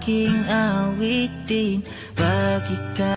aking awitin pag ikaw.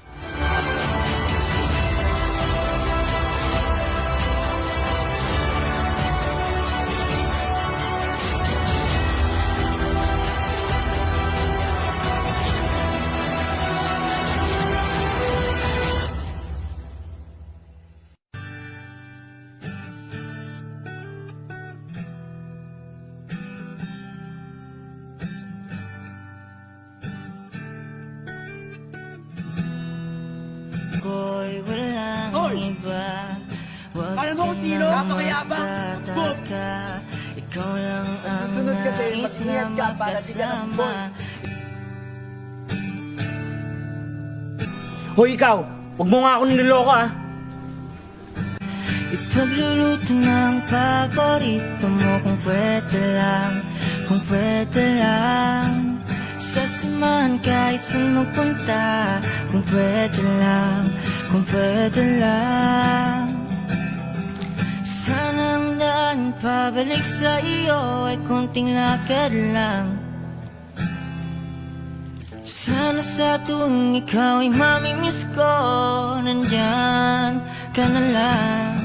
Ako'y walang iba. Wag Alam mo kung sino? Napakayabang! Boom! Ikaw lang ang Susunod kasi, nais na mag-ingat ka para di ka makasama. Hoy ikaw, huwag mo nga ako niloloko ah. Ipagluluto ng paborito mo kung pwede lang, kung pwede lang. Sasamahan kahit saan magpunta, kung pwede lang, kung pwede lang. Sana ang daan pabalik sa iyo ay konting lakad lang. Sana sa tuwing ikaw ay mamimiss ko, nandyan ka na lang.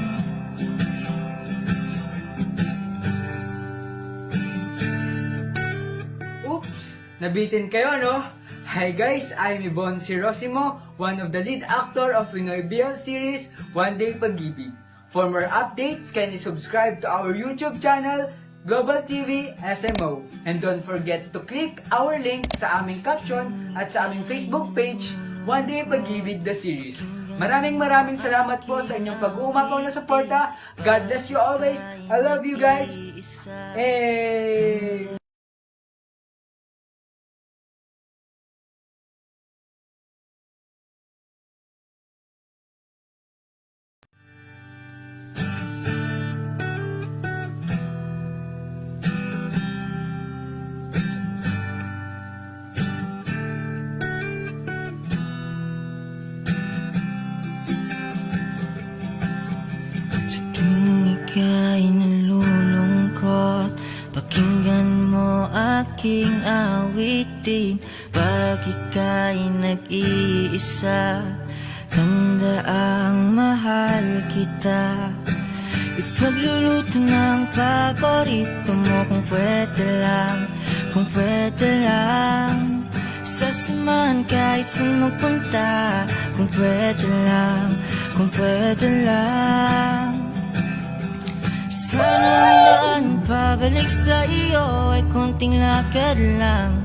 Oops! Nabitin kayo, no? Hi guys, I'm Yvonne Sirosimo, one of the lead actor of Pinoy BL series, One Day Pag-ibig. For more updates, kindly subscribe to our YouTube channel, Global TV SMO. And don't forget to click our link sa aming caption at sa aming Facebook page, One Day Pag-ibig the series. Maraming salamat po sa inyong pag-uumapaw na suporta. God bless you always. I love you guys. Hey! Tuwing ika'y nalulungkot, pakinggan mo aking awitin. Pag ika'y nag-iisa, tandaang mahal kita. Ipagluluto ng paborito mo kung pwede lang, kung pwede lang. Sasamahan kahit saan magpunta, kung pwede lang, kung pwede lang. Sana ang daan pabalik sa iyo ay konting lakad lang.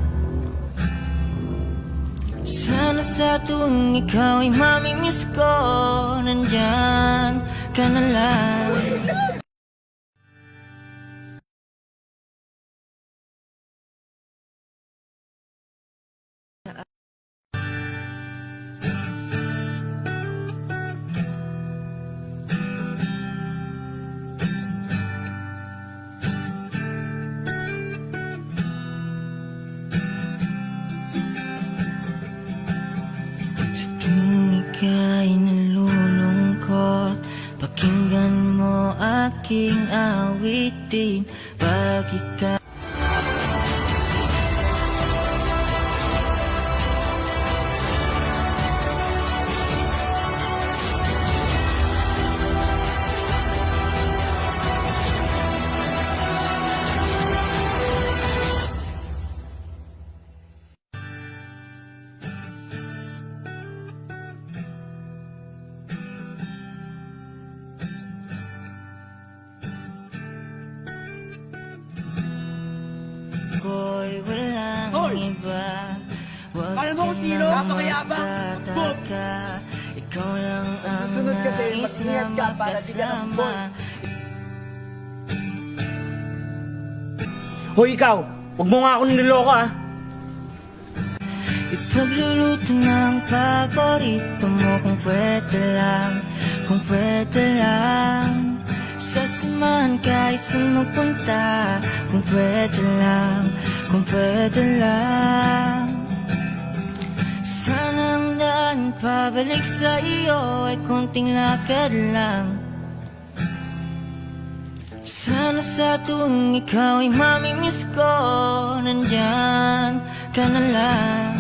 Sana sa tuwing ikaw ay mamimiss ko, nandyan ka na lang. Tuwing ika'y nalulungkot, pakinggan mo aking awitin. Pag ikaw ako'y walang Hoy! iba. Wag Alam mo kung sino? Napakayabang! Boom! Ikaw lang ang Susunod kasi, nais na mag-ingat ka para di ka makasama. Hoy ikaw, huwag mo nga ako niloloko ah. Ipagluluto ng paborito mo kung pwede lang, kung pwede lang. Sasamahan kahit saan magpunta, kung pwede lang, kung pwede lang. Sana ang daan pabalik sa iyo ay konting lakad lang. Sana sa tuwing ikaw ay mamimiss ko, nandyan ka na lang.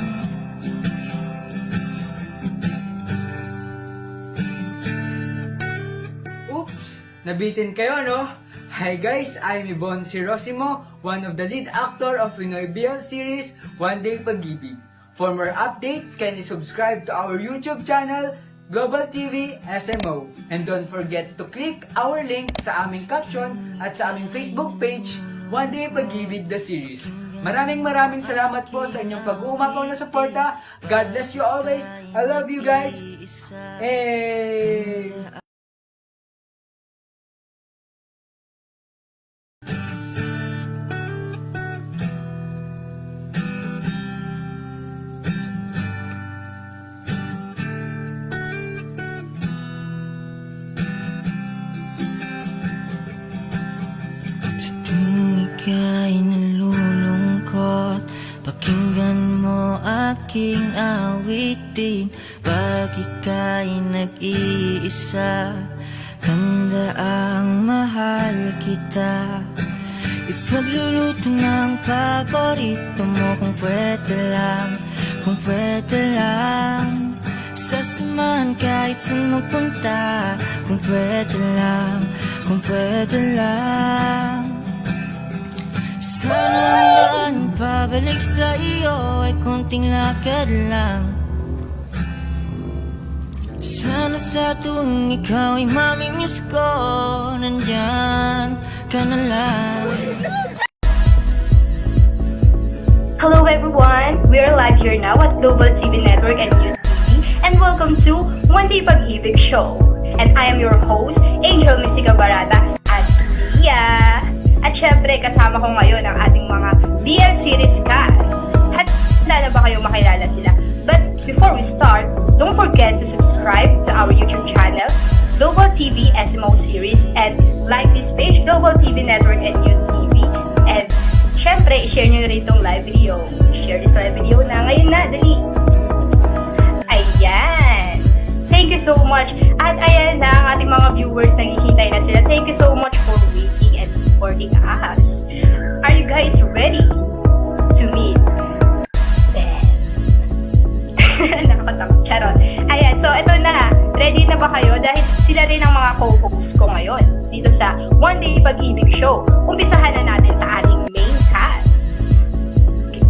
Oops! Nabitin kayo, no? Hi guys, I'm Ibon Sirosimo, one of the lead actor of Pinoy BL series, One Day Pag-ibig. For more updates, kindly subscribe to our YouTube channel, Global TV SMO. And don't forget to click our link sa aming caption at sa aming Facebook page, One Day Pag-ibig the series. Maraming salamat po sa inyong pag-uumapaw na suporta. God bless you always. I love you guys. Hey! Tuwing ika'y nalulungkot, pakinggan mo aking awitin. Pag ika'y nag-iisa, tandaang mahal kita. Ipagluluto ng paborito mo kung pwede lang, kung pwede lang. Sasamahan kahit saan magpunta, kung pwede lang, kung pwede lang. Sana ang daan pabalik sa iyo ay konting lakad lang. Sana sa tuwing ikaw ay mamimiss ko, nandyan ka na lang. Hello everyone! We are live here now at Global TV Network and Youth TV, and welcome to One Day Pag-ibig Show. And I am your host, Angel Mystica Barata at Lia. At syempre, kasama ko ngayon ang ating mga BL series cast. At handa na ba kayo makilala sila? But before we start, don't forget to subscribe to our YouTube channel, Global TV SMO Series, and like this page, Global TV Network and Youth TV. And syempre, i-share nyo na rin itong live video. Share this live video na. Ngayon na, dali. Ayan. Thank you so much. At ayan na ang ating mga viewers, naghihintay na sila. Thank you so much for waiting and supporting us. Are you guys ready to meet them? Nakakatakot. Charot. Ayan, so ito na. Ready na ba kayo? Dahil sila rin ang mga co-host ko ngayon dito sa One Day Pag-ibig Show. Umpisahan na natin sa ating main cast.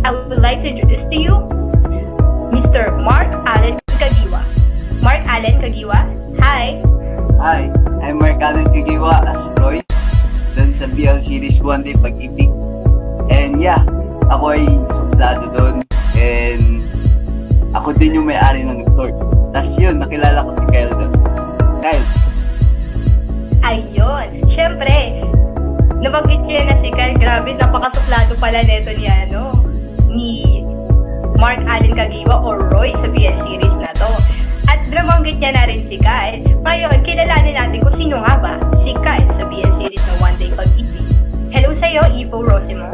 I would like to introduce to you Mr. Mark Allen Kagiwa. Mark Allen Kagiwa, hi! Hi, I'm Mark Allen Kagiwa as Roy dun sa BL series One Day Pag-ibig. And yeah, ako ay suplado doon. And ako din yung may-ari ng resort. Tapos yun, nakilala ko si Kyle doon. Kyle. Ayun, syempre, nabanggit niya na si Kyle. Grabe, napakasuplado pala neto ni Mark Allen Kagiwa or Roy sa BL series na to. At nabanggit niya na rin si Kyle. Ngayon, kilalanin natin kung sino nga ba si Kyle sa BL series na One Day Pag-ibig. Hello sa'yo, Ivo Rosimo.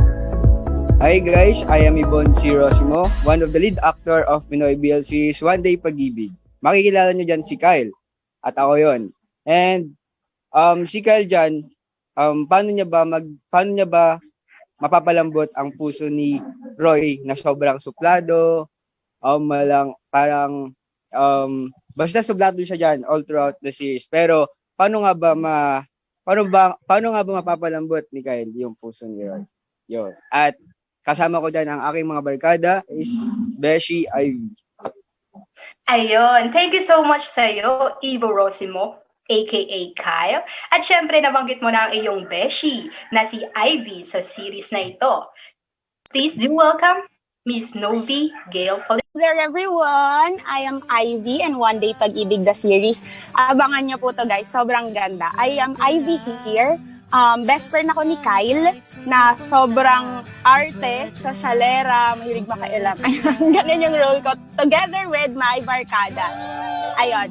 Hi guys, I am Ibon Sirosimo, one of the lead actor of Pinoy BL series One Day Pag-ibig. Makikilala nyo dyan si Kyle. At ako yon. And si Kyle dyan, paano niya ba mapapalambot ang puso ni Roy na sobrang suplado, basta suplado siya dyan all throughout the series. Pero paano nga ba mapapalambot ni Kyle yung puso ni Roy? Yo. At kasama ko dyan ang aking mga barkada is Beshi Ivy. Ayun, thank you so much sa'yo, Ivo Rosimo, aka Kyle. At syempre, nabanggit mo na ang iyong beshi na si Ivy sa series na ito. Please do welcome Miss Novi Gail Polit. There everyone, I am Ivy and One Day Pag-ibig the series. Abangan niyo po to guys, sobrang ganda. I am Ivy here. Best friend ako ni Kyle na sobrang arte sa syalera, mahilig makailam. Ganun yung role ko together with my barkadas. Ayun.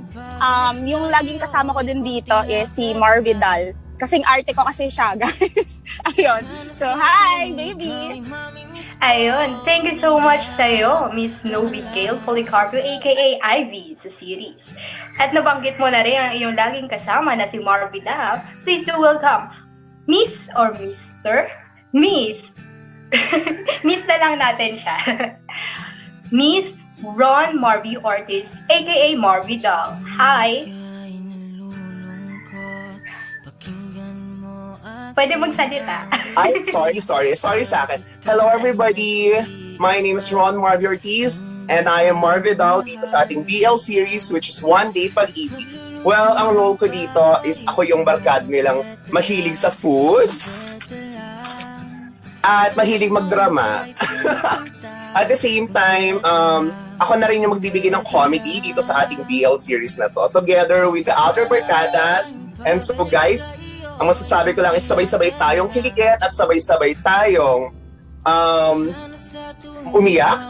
Yung laging kasama ko din dito is si Marvidal. Kasing arte ko kasi siya, guys. Ayun. So, hi, baby! Ayun, thank you so much sa'yo, Miss Novi Gail Policarpio, aka Ivy sa series. At nabanggit mo na rin ang iyong laging kasama na si Marvidal. Please do welcome Miss or Mr. Miss Miss na lang natin siya. Miss Ron Marvy Ortiz, aka Marvy Doll. Hi! Pwede magsalita. Ay, sorry sa akin. Hello everybody! My name is Ron Marvy Ortiz and I am Marvy Doll dito sa ating BL series which is One Day Pag-ibig. Well, ang role ko dito is ako yung barkad nilang mahilig sa foods at mahilig magdrama. At the same time, ako na rin yung magbibigay ng comedy dito sa ating BL series na to together with the other barkadas. And so guys, ang masasabi ko lang is sabay-sabay tayong kiligit at sabay-sabay tayong umiyak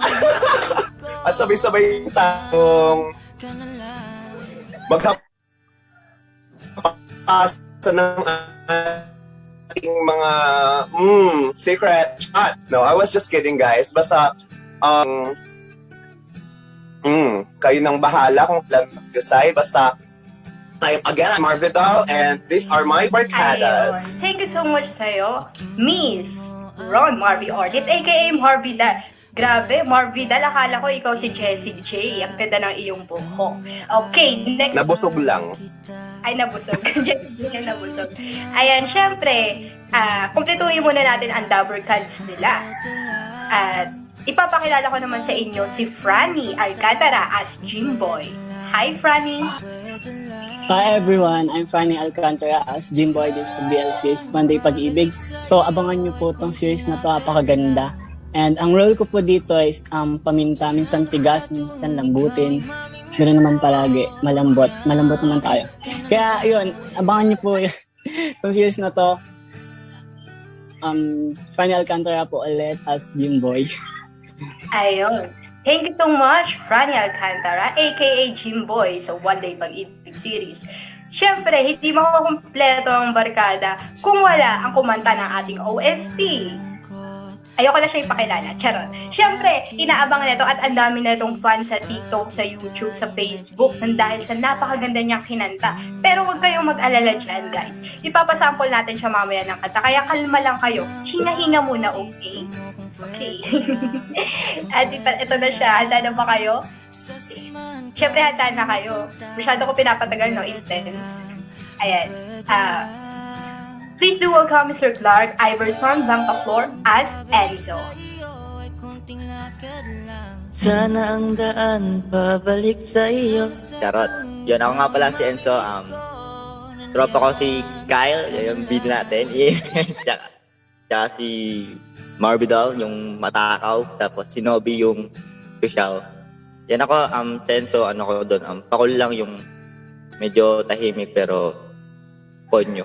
at sabay-sabay tayong magkapasa ng ating mga secret shot. No, I was just kidding guys. Basta kayo nang bahala kung plan mag-decide. Basta again, I'm Marvy Doll and these are my barkadas. Ayun. Thank you so much sa'yo, Miss Ron Marvy Ortiz, aka Marvy Doll. Grabe, Marvy Doll, akala ko ikaw si Jessie J. Ang ganda ng iyong buhok. Okay, next. Nabusog lang. Ay, nabusog. Jessie J, nabusog. Ayan, syempre, kumpletuhin muna natin ang double cards nila. At ipapakilala ko naman sa inyo si Franny Alcantara as Jimboy. Hi, Franny! Hi everyone, I'm Franny Alcantara as Jimboy din sa BL series One Day Pag-ibig. So abangan niyo po itong series na to, napakaganda. And ang role ko po dito is paminta, minsan tigas, minsan lambutin. Ganoon naman palagi, malambot naman tayo. Kaya yun, abangan niyo po itong series na to. Franny Alcantara po ulit as Jimboy. Ayun. Thank you so much, Franny Alcantara, aka Jimboy sa One Day Pag-ibig series. Siyempre, hindi makukumpleto ang barkada kung wala ang kumanta ng ating OST. Ayoko na siya ipakilala, charot. Siyempre, inaabangan na ito at ang dami na itong fans sa TikTok, sa YouTube, sa Facebook nang dahil sa napakaganda niyang kinanta. Pero huwag kayong mag-alala dyan, guys. Ipapasample natin siya mamaya ng kanta, kaya kalma lang kayo. Hinga-hinga muna, okay? Okay. At ito na siya. Handa na ba kayo? Siyempre, handa na kayo. Masyado ko pinapatagal, no? Intense. Ayan. Please do welcome Mr. Clark Iverson Zampaflor as Enzo. Sana ang daan pabalik sa iyo. Charot. Yun, ako nga pala si Enzo. Tropa ko si Kyle, yung bid natin. Tsaka si Marvy Doll, yung matakaw. Tapos si Nobby, yung official. Yan ako, si Enzo, ano ko doon. Pakul lang yung medyo tahimik pero konyo.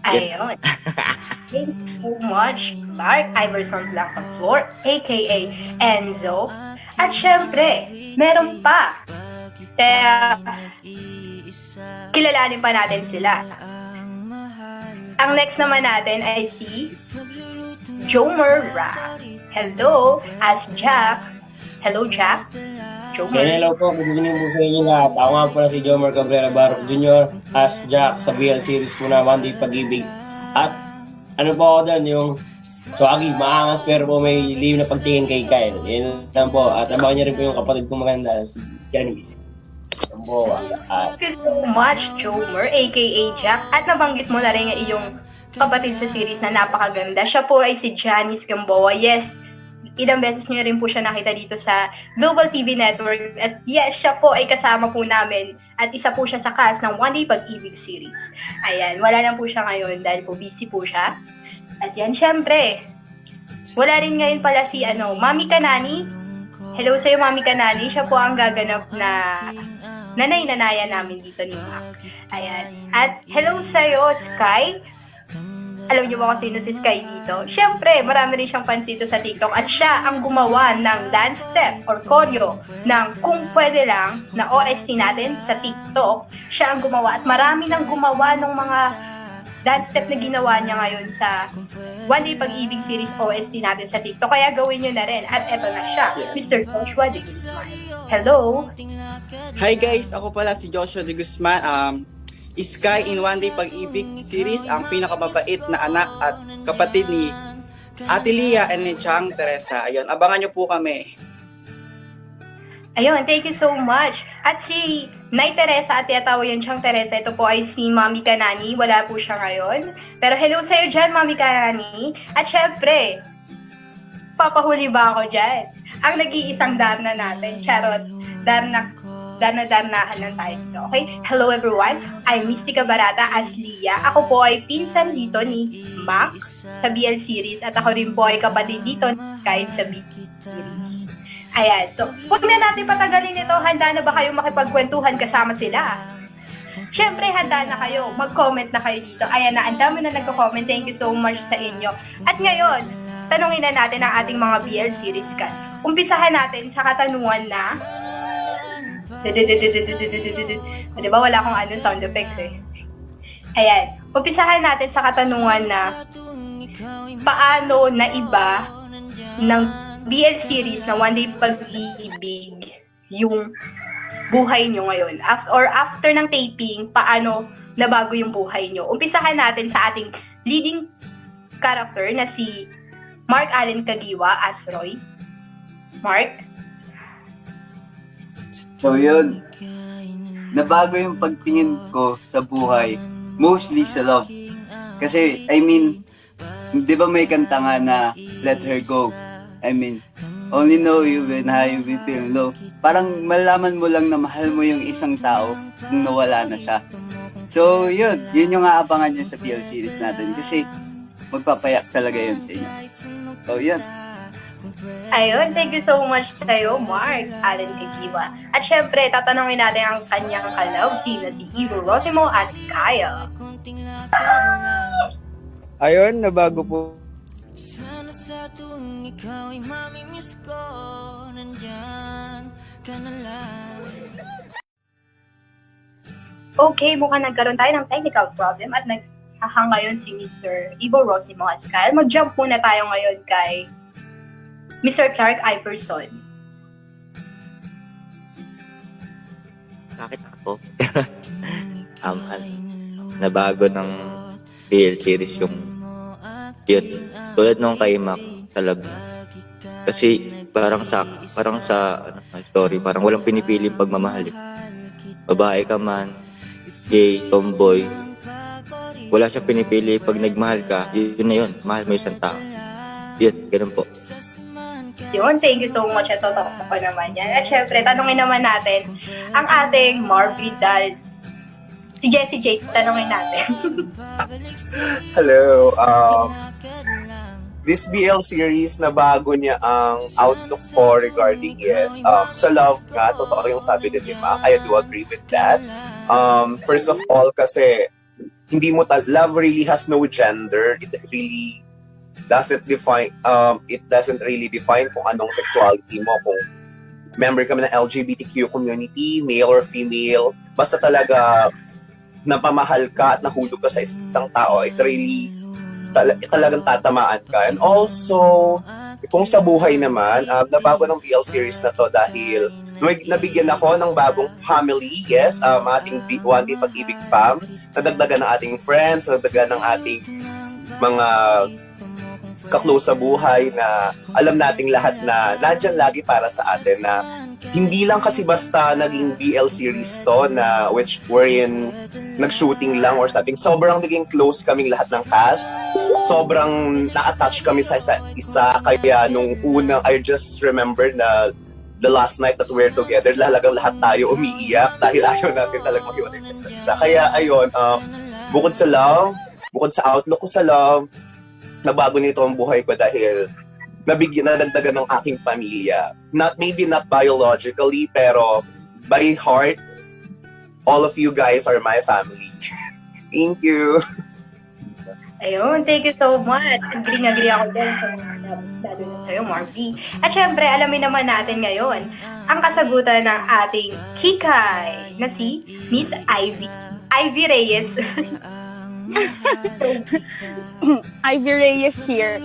Ayun. Thank you so much, Clark Iverson Zampaflor, aka Enzo. At syempre, meron pa. Kaya, kilalanin pa natin sila. Ang next naman natin ay si Jomer Ra. Hello, as Jack. Hello, Jack. So, hello po. Good evening po sa inyo lahat. Ako nga po na si Jomer Cabrera Barok Jr. as Jack sa BL series po na One Day Pag-ibig. At ano po ako doon, yung swagi, maangas pero po may liw na pagtingin kay Kyle. Yan lang po. At abangan niyo rin po yung kapatid kong maganda, si Janice. Thank you so much, Jomer, aka Jack. At nabanggit mo na rin ang iyong kapatid sa series na napakaganda. Siya po ay si Janice Gamboa. Yes, ilang beses niyo rin po siya nakita dito sa Global TV Network. At yes, siya po ay kasama po namin. At isa po siya sa cast ng One Day Pag-ibig series. Ayan, wala lang po siya ngayon dahil po busy po siya. At yan, syempre, wala rin ngayon pala si Mami Kanani. Hello sa'yo, Mami Kanani. Siya po ang gaganap na nanay-nanaya namin dito ni Mac. Ayan. At hello sa'yo, Sky. Alam niyo ba kung sino si Sky dito? Siyempre, marami rin siyang fans dito sa TikTok at siya ang gumawa ng dance step or choreo ng Kung Pwede Lang na OST natin sa TikTok. Siya ang gumawa at marami nang gumawa ng mga dance step na ginawa niya ngayon sa One Day Pag-ibig series OST natin sa TikTok. Kaya gawin niyo na rin. At eto na siya, Mr. Joshua De Guzman. Hello! Hi guys, ako pala si Joshua De Guzman. Sky in One Day Pag-ibig series, ang pinakamabait na anak at kapatid ni Ate Lia and ni Chang Teresa. Ayun, abangan nyo po kami. Ayun, thank you so much. At si Nay Teresa at tiyatawa yan siyang Teresa, ito po ay si Mami Kanani. Wala po siya ngayon. Pero hello sa'yo dyan, Mami Kanani. At syempre, papahuli ba ako dyan? Ang nag-iisang Darna natin. Charot. Darna-darnahan lang tayo dito. Okay? Hello everyone. I'm Mystica Barata as Lia. Ako po ay pinsan dito ni Mac sa BL series. At ako rin po ay kapatid dito kahit sa BL series. Ayan, so, huwag na natin patagalin ito. Handa na ba kayo makipagkwentuhan kasama sila? Siyempre, handa na kayo. Mag-comment na kayo dito. Ayan na, ang dami na nagko-comment. Thank you so much sa inyo. At ngayon, tanungin na natin ang ating mga BL series cast. Umpisahan natin sa katanungan na... Diba wala akong sound effects eh. Ayan, umpisahan natin sa katanungan na paano na iba ng BL series na One Day Pag-ibig yung buhay nyo ngayon. After ng taping, paano nabago yung buhay nyo? Umpisahan natin sa ating leading character na si Mark Allen Kagiwa as Roy. Mark? So yun, nabago yung pagtingin ko sa buhay, mostly sa love. Kasi, I mean, di ba may kanta nga na Let Her Go? I mean, only know you when high, we feel low. Parang malaman mo lang na mahal mo yung isang tao kung nawala na siya. So, yun yung aabangan nyo sa PL series natin kasi magpapayak talaga yun sa inyo. So, yun. Ayun, thank you so much sa'yo, Mark Allen Kagiwa. At syempre, tatanungin natin ang kanyang ka-love team na si Ivo Rosimo at Kyle. Ayun, nabago po. Sana sa tuwing ikaw ay mamimiss ko, nandyan ka na lang. Okay, mukhang nagkaroon tayo ng technical problem at naghahang ngayon si Mr. Ivo Rosimo at Kyle. Mag-jump muna tayo ngayon kay Mr. Clark Iverson. Bakit ako? Nabago ng BL series yung yun, tulad nung kay Mac sa love. Kasi parang sa story, parang walang pinipiling pagmamahal. Babae ka man, gay, tomboy, wala siyang pinipili. Pag nagmahal ka, yun na yun, mahal mo yung isang tao. Yun, ganun po. Yun, thank you so much. Ito ko naman yan. At syempre, tanungin naman natin ang ating Marvidal. Si Jessie J, tanungin natin. Hello. This BL series na bago niya ang outlook ko regarding sa love nga, totoo yung sabi din ni Mac. I do agree with that. First of all, kasi love really has no gender. It really doesn't define kung anong sexuality mo, kung member ka ng LGBTQ community, male or female. Basta talaga napamahal ka at nahulog ka sa isang tao, it really talagang tatamaan ka. And also, kung sa buhay naman, nabago ng BL series na to dahil nabigyan ako ng bagong family, ating One Day Pag-ibig fam, nadagdagan ng ating friends, nadagdagan ng ating mga kaklose sa buhay na alam nating lahat na nandyan lagi para sa atin, na hindi lang kasi basta naging BL series to na which wherein nag-shooting lang or something. Sobrang naging close kaming lahat ng cast. Sobrang na-attach kami sa isa. Kaya nung unang, I just remember na the last night that we're together, talagang lahat tayo umiiyak dahil ayaw natin talagang mag-iwalay sa isa't isa. Kaya ayun, bukod sa love, bukod sa outlook ko sa love, nabago nito ang buhay ko dahil nadagdagan ng aking pamilya. Maybe not biologically, pero by heart, all of you guys are my family. Thank you. Ayun, thank you so much. Agree ako din sa lalo na sa'yo, Marvy. At syempre, alamin naman natin ngayon ang kasagutan ng ating hikay na si Miss Ivy. Ivy Reyes. Ivy Reyes here.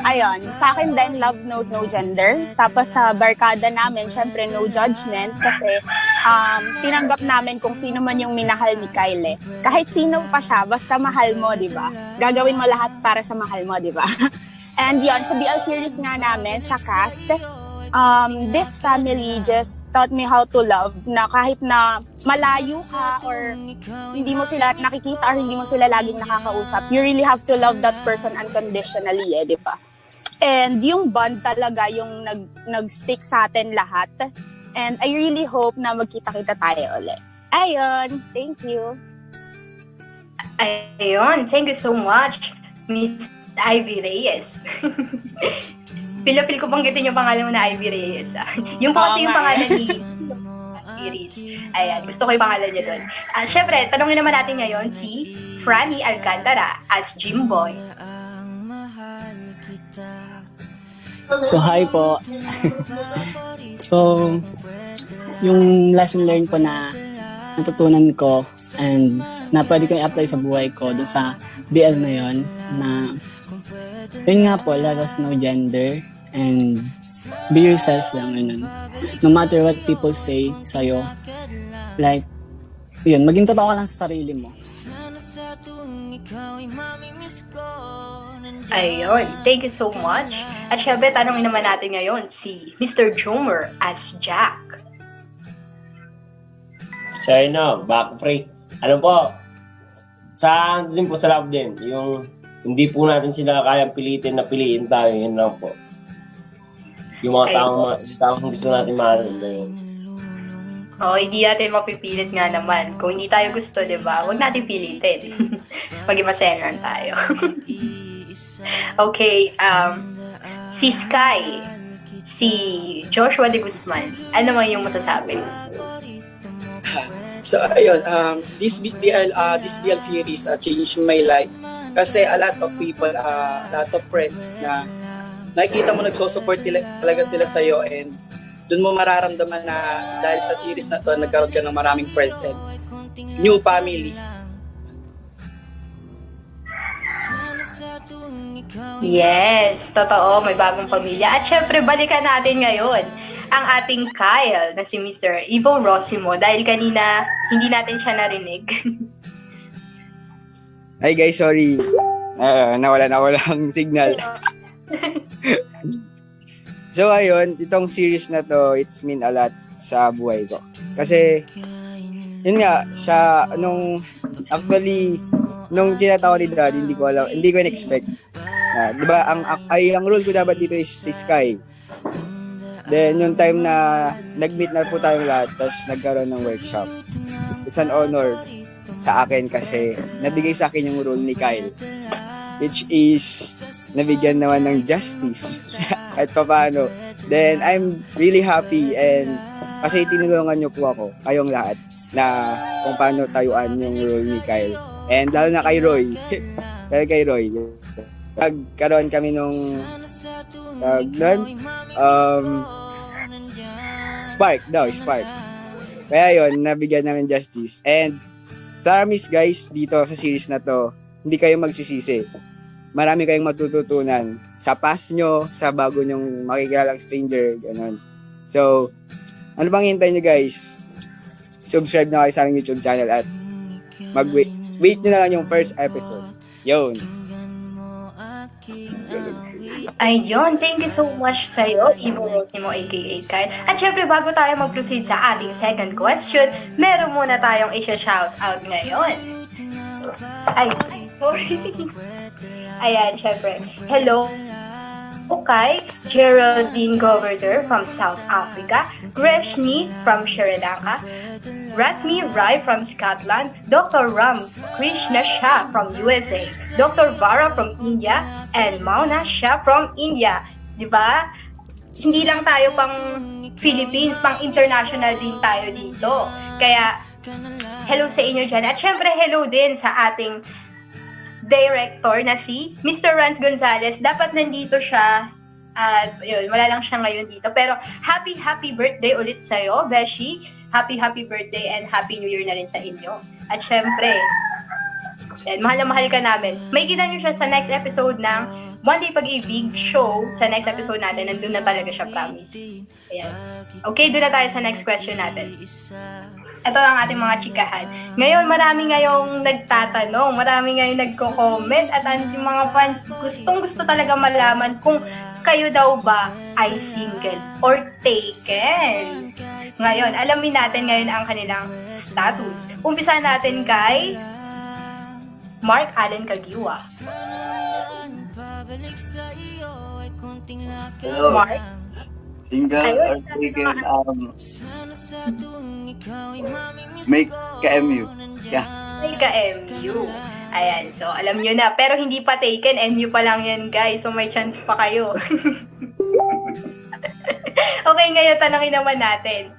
Ayun, sa akin din, love knows no gender. Tapos sa barkada namin, syempre no judgment kasi tinanggap namin kung sino man yung minahal ni Kyle. Kahit sino pa siya, basta mahal mo, di ba? Gagawin mo lahat para sa mahal mo, di ba? And yon sa BL series nga namin, sa cast, this family just taught me how to love, na kahit na malayo ka or hindi mo sila nakikita or hindi mo sila laging nakakausap, you really have to love that person unconditionally, di ba? And yung bond talaga yung nag-stick sa atin lahat. And I really hope na magkita-kita tayo ulit. Ayun, thank you. Ayun, thank you so much, Miss Ivy Reyes. Pila-pil ko banggitin yung pangalan mo na Ivy Reyes. Yung po kasi yung pangalan ni series. Ayan, gusto ko yung pangalan niya doon. Syempre, tanongin naman natin ngayon si Franny Alcantara as Jimboy. So, hi po. So, yung lesson learned po na natutunan ko and na pwede kong i-apply sa buhay ko dun sa BL na yon, na yun nga po, love has no gender and be yourself lang, yun. No matter what people say sa'yo, like, yun, maging totoo ka lang sa sarili mo. Ayun, thank you so much. At syempre, tanongin naman natin ngayon si Mr. Jomer as Jack. Siya na, back free. Ano po, sa din po sa love din, yung hindi po natin sila kayang pilitin na piliin tayo, yun lang po. Yung mga taong gusto natin mahalin na yun. Oo, hindi natin mapipilit nga naman. Kung hindi tayo gusto, di ba? Huwag natin pilitin. Maging masaya lang tayo. Okay, si Sky, si Joshua de Guzman, ano man yung masasabi? So ayun, this BL series changed my life kasi a lot of people, a lot of friends na nakikita mo nagso-support talaga sila sa iyo, and doon mo mararamdaman na dahil sa series na to nagkaroon ka ng maraming friends and new family. Yes, totoo, may bagong pamilya. At syempre, balikan natin ngayon ang ating Kyle na si Mr. Ivo Rosimo dahil kanina hindi natin siya narinig. Hi guys, sorry. Nawala ang signal. So ayun, itong series na to, it's mean a lot sa buhay ko. Kasi, yun nga, nung tinatawag ni Dad, hindi ko in-expect. Di ba, ang role ko dapat dito is si Sky. Then, yung time na nag-meet na po tayong lahat, tapos nagkaroon ng workshop. It's an honor sa akin kasi nabigay sa akin yung role ni Kyle. Which is, nabigyan naman ng justice. At paano. Then, I'm really happy and kasi tinulungan niyo po ako, kayong lahat, na kung paano tayuan yung role ni Kyle. And lalo na kay Roy. Dahil kay Roy. Nagkaroon kami nung Spark. Kaya yun, nabigyan namin justice. And promise guys, dito sa series na to, hindi kayo magsisisi. Marami kayong matututunan sa past nyo, sa bago nyong makikilalang stranger, ganun. So, ano bang hintay nyo guys? Subscribe na kayo sa aming YouTube channel at wait nyo na lang yung first episode. Yun. Ayun, thank you so much sa'yo, Ivo Rosimo aka Kyle. At syempre, bago tayo mag-proceed sa ating second question, meron muna tayong i-shoutout ngayon. Ay, sorry. Ayan, syempre. Hello, kay Geraldine Governor from South Africa, Greshni from Sri Lanka, Ratmi Rai from Scotland, Dr. Ram Krishna Shah from USA, Dr. Vara from India, and Mauna Shah from India. Diba? Hindi lang tayo pang Philippines, pang international din tayo dito. Kaya, hello sa inyo dyan. At syempre, hello din sa ating director na si Mr. Rance Gonzalez. Dapat nandito siya at yun, wala lang siya ngayon dito. Pero happy birthday ulit sa'yo, Beshi. Happy birthday and Happy New Year na rin sa inyo. At syempre, yan, mahal na mahal ka namin. May kita nyo siya sa next episode ng One Day Pag-ibig show, sa next episode natin, nandun na talaga siya, promise. Ayan. Okay, doon na tayo sa next question natin. Ito ang ating mga chikahan. Ngayon, marami ngayong nagtatanong, marami ngayong nagko-comment, at ang mga fans gustong-gusto talaga malaman kung kayo daw ba ay single or taken. Ngayon, alamin natin ngayon ang kanilang status. Umpisa natin kay Mark Allen Kagiwa. Hello. Mark? Single or taken, make ka-MU. Yeah. May ka-MU. Ayan, so alam nyo na. Pero hindi pa taken, MU pa lang yan, guys. So may chance pa kayo. Okay, ngayon tanongin naman natin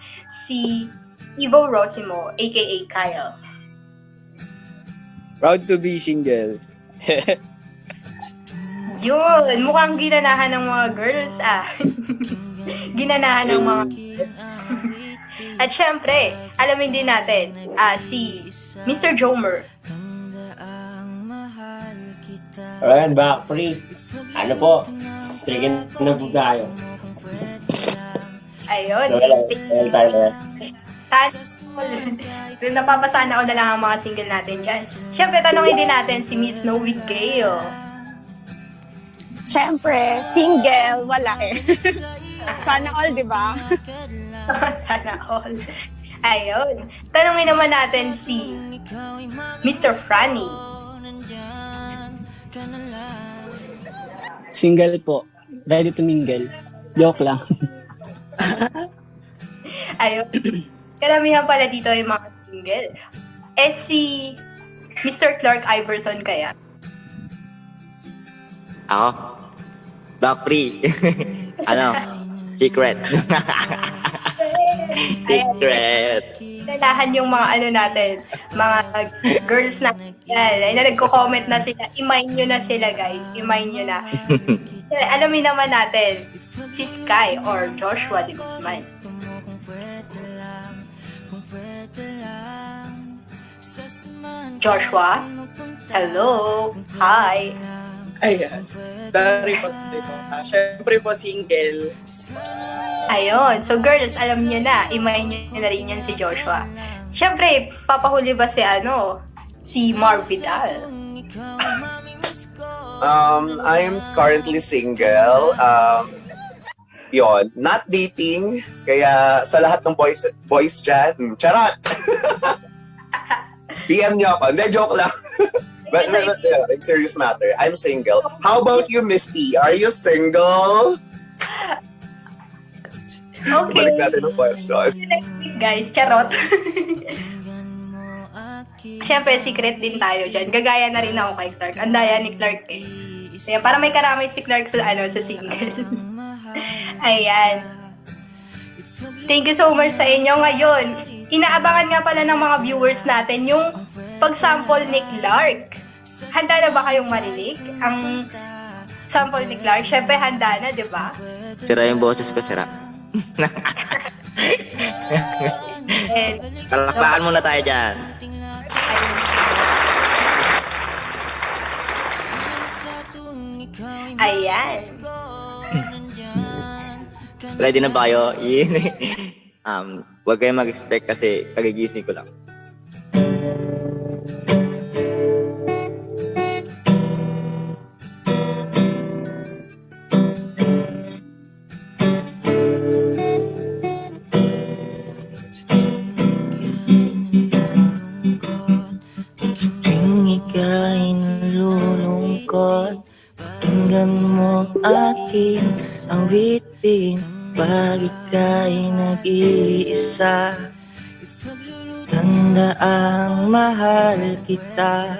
si Ivo Rosimo, aka Kyle. Proud to be single. Yun, mukhang ginanahan ng mga girls, Ginanahan ng mga At syempre, alamin din natin, si Mr. Jomer. Alright, back free. Ano po? Taken na po tayo. Ayun. Well, tayo. Napapasana ko na lang ang mga single natin dyan. Syempre, tanongin din natin si Miss Snowy Gale. Syempre, single, wala eh. Sana all, di ba? Sana all. Ayun. Tanongin naman natin si Mr. Franny. Single po. Ready to mingle. Joke lang. Ayun. Karamihan pala dito ay mga single. Si Mr. Clark Iverson kaya? Ako? Back free. Ano? Secret. Secret. Dalahan yung mga natin, mga girls na yan, na nagko-comment na sila, i-mind nyo na sila, guys. I-mind nyo na. Alamin naman natin, si Sky or Joshua de Guzman. Joshua? Hello? Hi? Ayan. Dari po. Syempre po single. Ayun. So, girls, alam nyo na. I-mind nyo na rin yan si Joshua. Siyempre, papahuli ba si Mar Vidal? I'm currently single. Yon, not dating. Kaya sa lahat ng boys dyan, charot! PM nyo ako. Hindi, joke lang. But in serious matter, I'm single. How about you, Misty? Are you single? Okay. Balik natin ang question. Next week, guys. Charot. Siyempre, secret din tayo dyan. Gagaya na rin ako kay Clark. Ang daya ni Clark eh. Ayan, para may karamay si Clark sa single. Ayan. Thank you so much sa inyo ngayon. Inaabangan nga pala ng mga viewers natin yung pag-sample ni Clark. Handa na ba kayong marinig ang sample ni Clark? Siyempre, handa na, di ba? Sira yung boses ko, sira. And, Palakpakan muna tayo dyan. Ayan. Ready na ba kayo? Huwag kayong mag-expect kasi kagigising ko lang. Ika'y nalulungkot, pakinggan mo aking awitin. Pag ika'y nag-iisa, tandaang mahal kita.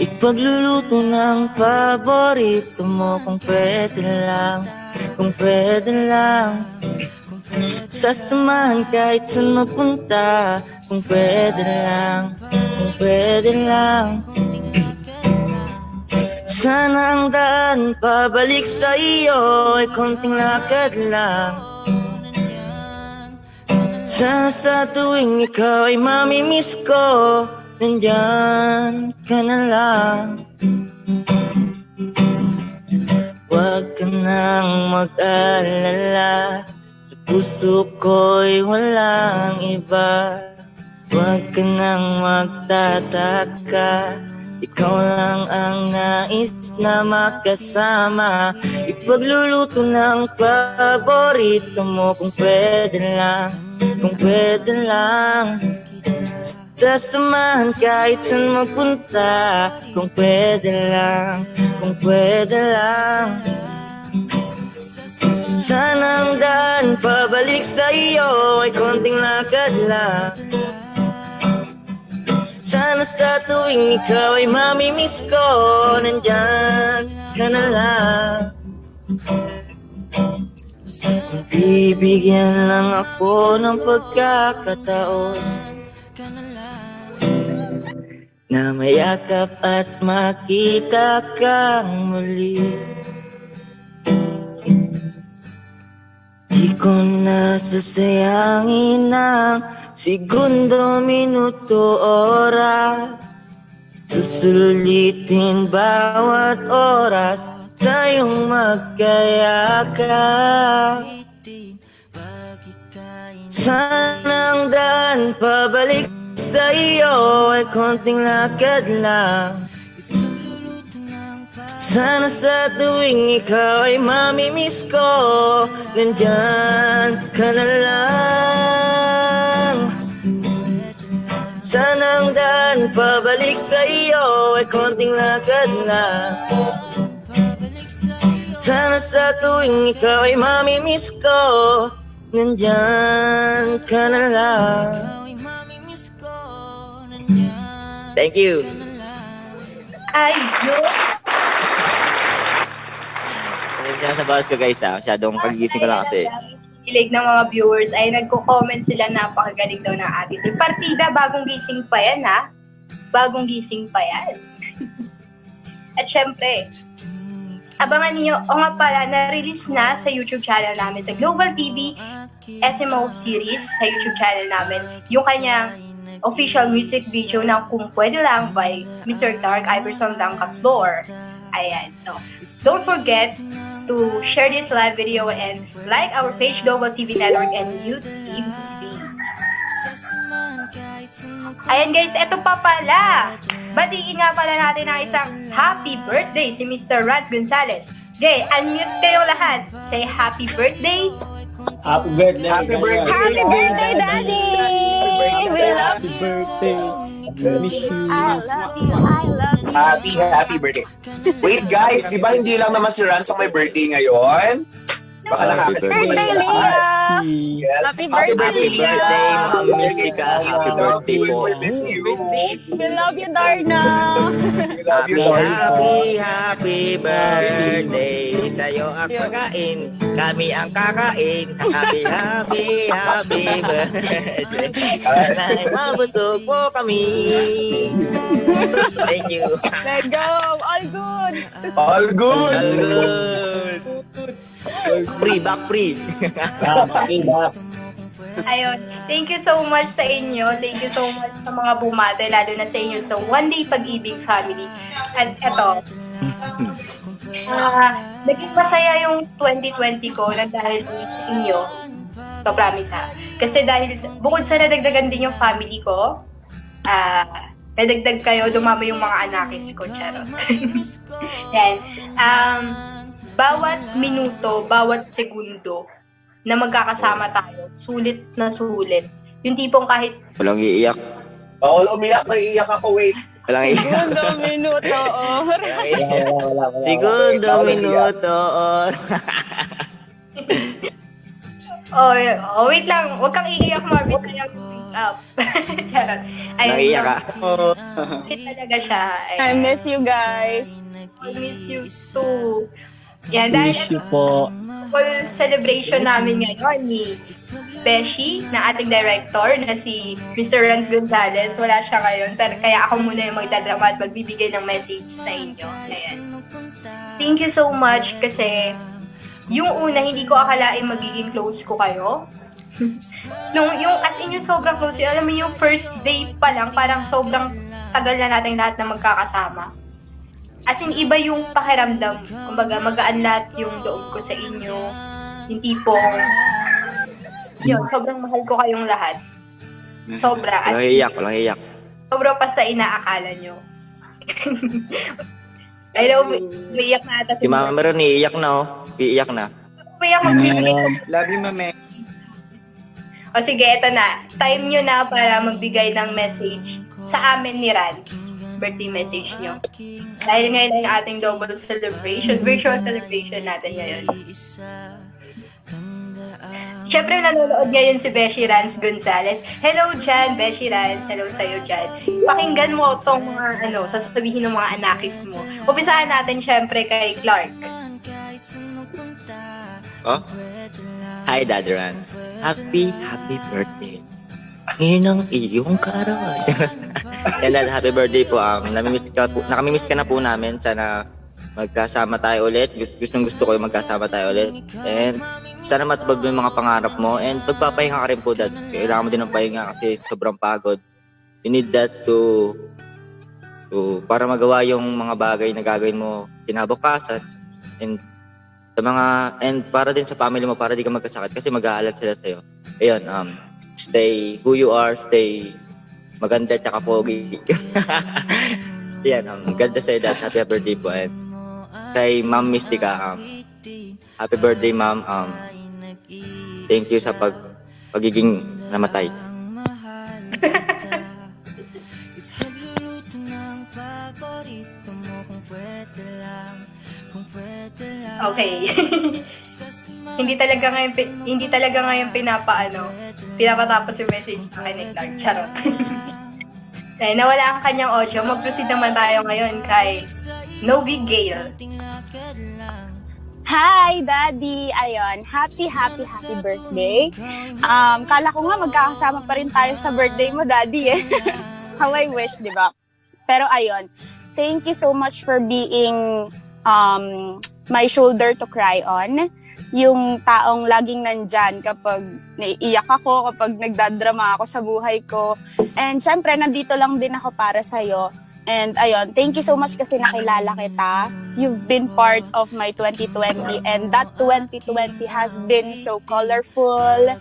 Ipagluluto ng paborito mo kung pwede lang, kung pwede lang. Sasamahan kahit saan mapunta, kung pwede lang, kung pwede lang. Sana ang daan pabalik sa iyo ay konting lakad lang. Sana sa tuwing ikaw ay mamimiss ko, nandyan ka na lang. nang mag-alala, sa puso ko'y walang iba. Huwag ka nang magtataka, ikaw lang ang nais na makasama. Ipagluluto ng paborito mo kung pwede lang, kung pwede lang. Sasamahan kahit saan magpunta, kung pwede lang, kung pwede lang. Sana ang daan pabalik sa iyo ay konting lakad lang. Sana sa tuwing ikaw ay mamimiss ko, nandyan ka na lang. Kung bibigyan lang ako ng pagkakataon na mayakap at makita kang muli, di ko nasasayangin ng segundo, minuto, oras. Susulitin bawat oras tayong magkayakap. Sana ang daan pabalik sa iyo ay konting lakad lang. Sana sa tuwing ikaw ay mamimiss ko, nandyan ka na lang. Sana ang daan pabalik sa iyo ay konting lakad lang. Sana sa tuwing ikaw ay mamimiss ko, nandyan ka na lang. Thank you. Ayun. Sa bawas ko guys ha, masyadong kagigising ko lang kasi. Hilig ng mga viewers ay nagko-comment sila, napakagaling daw ng ate. Si Partida, bagong gising pa yan ha. Bagong gising pa yan. At syempre, abangan niyo, o nga pala, na-release na sa YouTube channel namin, sa Global TV SMO series, sa YouTube channel namin, yung kanyang official music video ng Kung Pwede Lang by Mr. Clark Iverson Dancaflor. Ayan, so, don't forget to share this live video and like our page Global TV Network and YouTube. Ayan guys, eto pa pala. Batiin nga pala natin ang isang happy birthday si Mr. Rans Gonzalez. Okay, unmute kayong lahat. Say happy birthday. Happy birthday. Happy birthday. Happy birthday, Daddy! We love you! birthday. Miss you. I love you, I love you. Happy birthday. Wait guys, di ba hindi lang naman si Rans ang may birthday ngayon? Baka nakakasabay. Birthday, Leah! Yes. Happy birthday, Happy Leah! birthday, Ma'am Mystica. Happy birthday po. We miss you. We love you, Darna! We love you, Lord. Happy birthday. Sa'yo ang pagkain, kami ang kakain. Happy birthday. Sana'y mabusog po kami. Thank you. Let's go! All good! All good. Free, back free. Ayun, thank you so much sa inyo. Thank you so much sa mga bumate, lalo na sa inyo sa One Day Pag-ibig family. At eto, naging masaya yung 2020 ko na dahil sa inyo. So, promise ha. Kasi dahil, bukod sa nadagdagan din yung family ko, nadagdag kayo, dumami yung mga anakis ko, charot. Yan. Bawat minuto, bawat segundo na magkakasama tayo, sulit na sulit. Yung tipong kahit Walang iiyak. Umiyak na iiyak ako, wait. Walang iiyak. Segundo, minuto, oras. Segundo, minuto, or. wait lang. Huwag kang iiyak, Marvin. Charot. Naiiyak ka. Sulit talaga siya. I miss you guys. I miss you too. Yan, dahil Miss you po. full celebration namin ngayon ni Beshi, na ating director, na si Mr. Rans Gonzalez. Wala siya ngayon, kaya ako muna yung magdadrama at magbibigay ng message sa inyo. Ayan. Thank you so much kasi yung una, hindi ko akalain magiging close ko kayo. Yung as in yung sobrang close, alam mo yung first day pa lang, parang sobrang tagal na natin lahat na magkakasama. As in, iba yung pakiramdam. Kumbaga, magaan lahat yung loob ko sa inyo. Yung tipong, yun, sobrang mahal ko kayong lahat. Sobra. Walang iyak, walang iyak. Sobra pa sa inaakala nyo. I know, may iyak na ata. Si Mama Meron, iiyak na oh. Iiyak na. May iyak magbibigay. Love you, mame. O sige, eto na. Time nyo na para magbigay ng message sa amin ni Rad. Birthday message nyo. Dahil ngayon ang ating double celebration, virtual celebration natin ngayon. Siyempre, nanonood ngayon si Beshi Rans Gonzalez. Hello dyan, Beshi Rans. Hello sa'yo dyan. Pakinggan mo itong mga, sasabihin ng mga anakis mo. Umpisahan natin siyempre kay Clark. Oh? Hi, Dad Rans. Happy birthday. Ngayon ang iyong kaarawan. Yan, Dad, happy birthday po. Nakamimiss ka na po namin. Sana magkasama tayo ulit. Gusto ko yung magkasama tayo ulit. And sana matupad mo yung mga pangarap mo. And pagpapahinga ka rin po, Dad. Kailangan mo din ng pahinga kasi sobrang pagod. You need that to para magawa yung mga bagay na gagawin mo kinabukasan. And para din sa family mo, para di ka magkasakit kasi mag-aalala sila sa'yo. Ayun, stay who you are, stay maganda tsaka pogi. Yan, ganda sa'yo, Dad. Happy birthday po. And kay Ma'am Mystica, happy birthday, Ma'am. Thank you sa pagiging namatay. Okay. hindi talaga ngayon pinapatapos yung message sa akin ni Clark. Charot. Dahil nawala ang kanyang audio, mag-proceed naman tayo ngayon kay Novi Gale. Hi, Daddy! Ayun, happy birthday. Kala ko nga magkakasama pa rin tayo sa birthday mo, Daddy eh. How I wish, di ba? Pero ayun, thank you so much for being my shoulder to cry on. Yung taong laging nandyan kapag naiiyak ako, kapag nagdadrama ako sa buhay ko. And syempre, nandito lang din ako para sa'yo. And ayun, thank you so much kasi nakilala kita. You've been part of my 2020 and that 2020 has been so colorful.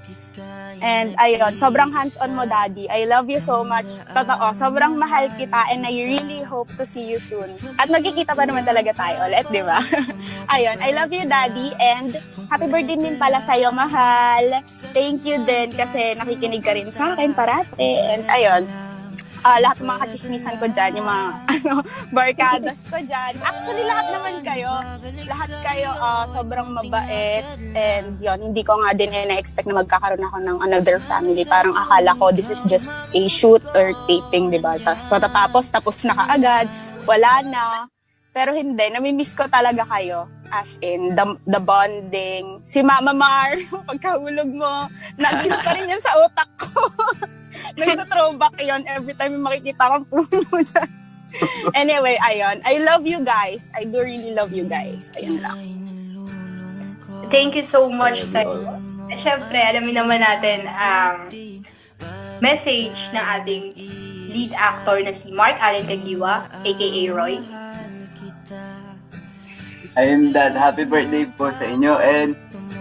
And ayun, sobrang hands-on mo, Daddy. I love you so much. Totoo, sobrang mahal kita and I really hope to see you soon. At magkikita pa naman talaga tayo ulit, di ba? Ayun, I love you, Daddy. And happy birthday din pala sa'yo, mahal. Thank you din kasi nakikinig ka rin sa akin parate. And ayun, lahat ng mga kachismisan ko dyan, yung mga barkadas ko dyan. Actually, lahat naman kayo. Lahat kayo sobrang mabait. And yun, hindi ko nga din na-expect na magkakaroon ako ng another family. Parang akala ko, this is just a shoot or taping, di ba? Tapos na kaagad. Wala na. Pero hindi, namimiss ko talaga kayo. As in, the bonding. Si Mama Mar, pagkahulog mo, nandun pa rin yan sa utak ko. Nagta-throwback yun every time makikita kong puno dyan. Anyway, ayun. I love you guys. I do really love you guys. Ayun lang. Thank you so much sa'yo. Siyempre, alamin naman natin ang message ng ating lead actor na si Mark Allen Tagiwa, aka Roy. Ayun, Dad, happy birthday po sa inyo and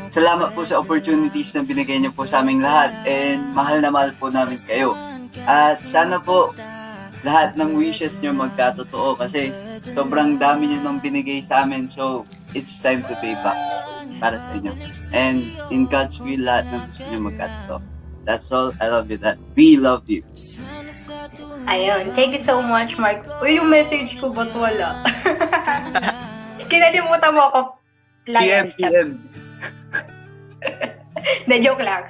salamat po sa opportunities na binigay niyo po sa aming lahat and mahal na mahal po namin kayo. At sana po lahat ng wishes niyo magkatotoo kasi sobrang dami niyo nang binigay sa amin, so it's time to pay back para sa inyo. And in God's will, lahat ng gusto niyo magkatotoo. That's all. I love you, Dad. We love you. Ayun. Thank you so much, Mark. Uy, yung message ko ba't wala? Kinalimutan mo ako. PM. Na-joke lang.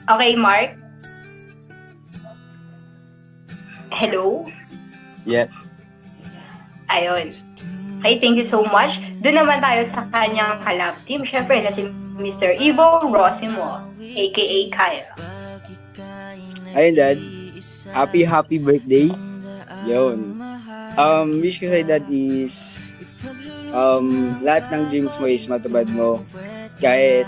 Okay, Mark? Hello? Yes. Ayun. Okay, thank you so much. Doon naman tayo sa kanyang collab team. Siyempre, na si Mr. Ivo Rosimo, aka Kyle. Ayun, Dad. Happy birthday. Yun. Wish ko sa'yo, Dad, is lahat ng dreams mo is matupad mo. Kahit